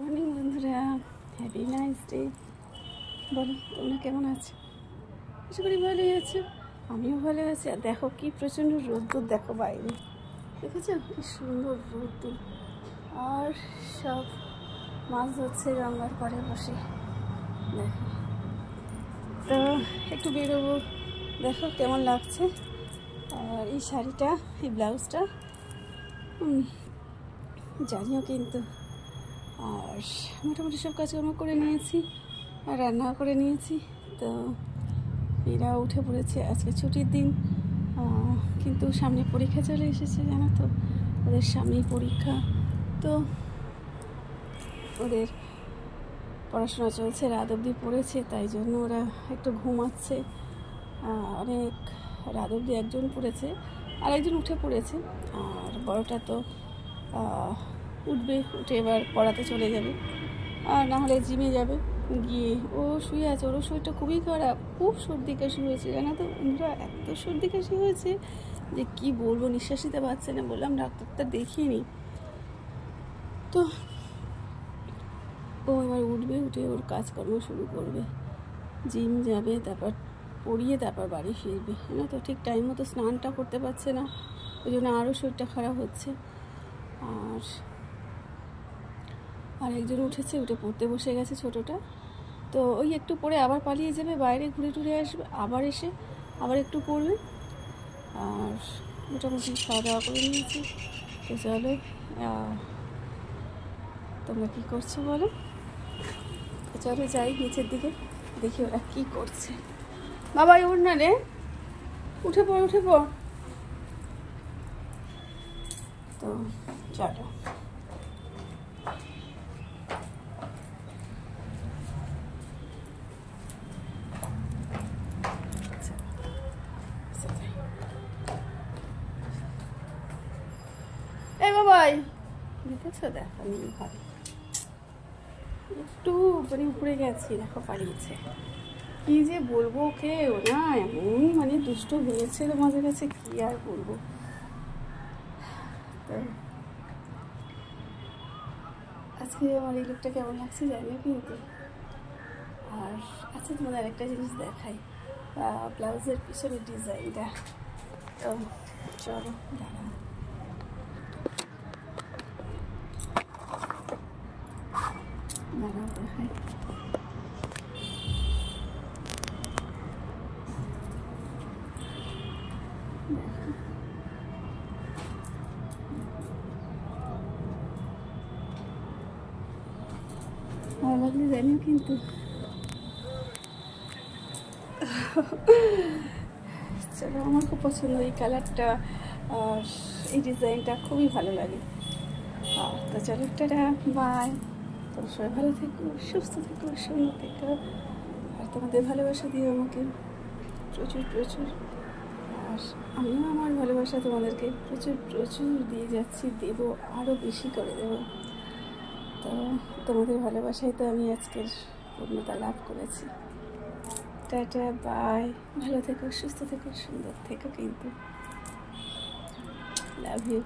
Morning বন্ধুরা, happy nice day. বলো তোমরা কেমন আছো? আশা করি ভালোই আছো, আমিও ভালো আছি। আর দেখো কি প্রচণ্ড রোদ্দুর, দেখো বাইরে দেখেছো কি সুন্দর রোদ্দুর। আর সব মাছ ধরছে গঙ্গার পাড়ে বসে। দেখো তো একটু বেরোবো, দেখো কেমন লাগছে। আর এই শাড়িটা, এই ব্লাউজটা জানিও কিন্তু। আর মোটামুটি সব কাজকর্ম করে নিয়েছি আর রান্নাও করে নিয়েছি। তো এরা উঠে পড়েছে, আজকে ছুটির দিন, কিন্তু সামনে পরীক্ষা চলে এসেছে জানো তো। ওদের সামনেই পরীক্ষা, তো ওদের পড়াশোনা চলছে, রাত অবধি পড়েছে, তাই জন্য ওরা একটু ঘুমাচ্ছে। অনেক রাত অবধি একজন পড়েছে আর একজন উঠে পড়েছে। আর বড়টা তো উঠবে, উঠে এবার পড়াতে চলে যাবে, আর নাহলে জিমে যাবে। গিয়ে ও শুয়ে আছে, ওরও শরীরটা খুবই খারাপ, খুব সর্দি কাশি হয়েছে জানো তো বন্ধুরা। এত সর্দি কাশি হয়েছে যে কি বলবো, নিঃশ্বাস নিতে পারছে না। বললাম ডাক্তারটা দেখিয়ে নিই। তো ও এবার উঠবে, উঠে ওর কাজকর্ম শুরু করবে, জিম যাবে, তারপর পড়িয়ে তারপর বাড়ি ফিরবে জানো তো। ঠিক টাইম মতো স্নানটা করতে পারছে না, ওই জন্য আরও শরীরটা খারাপ হচ্ছে। আর একজন উঠেছে, উঠে পড়তে বসে গেছে ছোটোটা। তো ওই একটু পরে আবার পালিয়ে যাবে, বাইরে ঘুরে টুরে আসবে, আবার এসে আবার একটু পড়বে। আর মোটামুটি খাওয়া দাওয়া করে নিয়েছি। তো চলো, তোমরা কী করছো বলো। তো চলো যাই নিচের দিকে, দেখি ওরা কী করছে। বাবা ওর না রে, উঠে পড় উঠে পড়। তো চলো বাবাই, দেখেছো দেখো আমি ভালো একটু মানে উপরে গেছি, দেখো পালিয়েছে। কি যে বলবো ওকে, ও না এমন মানে দুষ্ট হয়েছে তোমাদের কাছে, কি আর বলবো। তো আজকে আমার এই লুকটা কেমন লাগছে জানিও কিন্তু। আর আচ্ছা তোমাদের আরেকটা জিনিস দেখাই, ব্লাউজের পিছনের ডিজাইনটা। তো চলো দাঁড়াও, দেখাই। ভালো লাগলে জানিও কিন্তু। চলো, আমার খুব পছন্দ এই কালারটা আর এই ডিজাইনটা, খুবই ভালো লাগে। তো চলো টাটা, বাই। তোমরা সবাই ভালো থেকো, সুস্থ থেকো, সুন্দর থেকো। আর তোমাদের ভালোবাসা দিও আমাকে প্রচুর প্রচুর। আর আমিও আমার ভালোবাসা তোমাদেরকে প্রচুর প্রচুর দিয়ে যাচ্ছি, দেবো, আরও বেশি করে দেবো। তো তোমাদের ভালোবাসায় তো আমি আজকের পূর্ণতা লাভ করেছি। Tata, bye. ভালো থেকো, সুস্থ থেকো, সুন্দর থেকো কিন্তু। Love you.